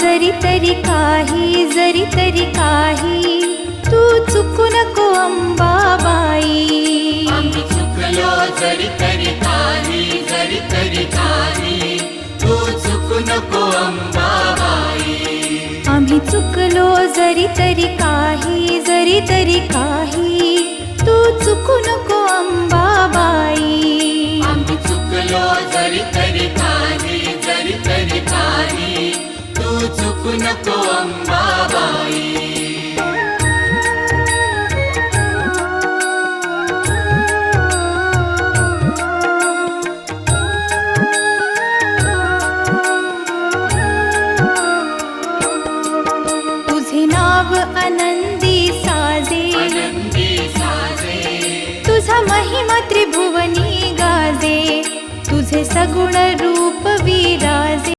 जरी तरी काही तू चुकू नको अंबाबाई. आम्ही चुकलो जरी तरी काही तू चुकू नको अंबाबाई. आम्ही चुकलो जरी तरी काही तू चुकू नको अंबाबाई. आम्ही चुकलो जरी तरी काही तू चुकू नको अंबाबाई. तुझे नाव आनंदी साजे, तुझा महिमा त्रिभुवनी गाजे, तुझे सगुण रूप विराजे.